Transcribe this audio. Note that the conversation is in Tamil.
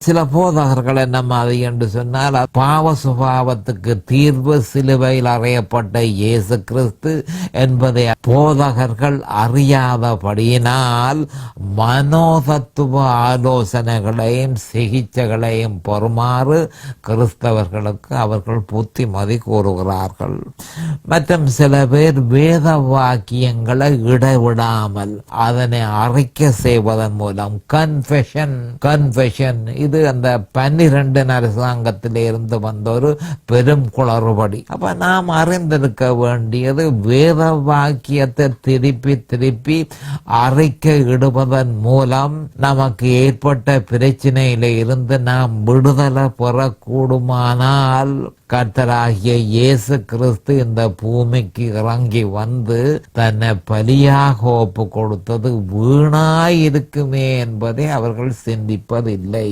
சில போதகர்கள் என்ன மாதிரி என்று சொன்னால், பாவ சுபாவத்துக்கு தீர்வு சிலுவையில் அறையப்பட்ட இயேசு கிறிஸ்து என்பதை போதகர்கள் அறியாதபடியினால் மனோதத்துவ ஆலோசனைகளையும் சிகிச்சைகளையும் பெறுமாறு கிறிஸ்தவர்களுக்கு அவர்கள் புத்திமதி கூறுகிறார்கள். மற்றும் சில பேர் வேத வாக்கியங்களை இடைவிடாமல் அதனை அறிக்கை செய்வதன் மூலம் கன்ஃபெஷன் இது அந்த 12 அரசாங்கத்திலே இருந்து வந்த ஒரு பெரும் குளறுபடி. அப்ப நாம் அறிந்திருக்க வேண்டியது, வேத வாக்கியத்தை திருப்பி திருப்பி அறிக்கை இடுவதன் மூலம் நமக்கு ஏற்பட்ட பிரச்சனையில இருந்து நாம் விடுதலை பெறக்கூடுமானால் கர்த்தராகிய இயேசு கிறிஸ்து இந்த பூமிக்கு இறங்கி வந்து தன்னை பலியாக ஒப்பு கொடுத்தது வீணாயிருக்குமே என்பதை அவர்கள் சிந்திப்பதில்லை.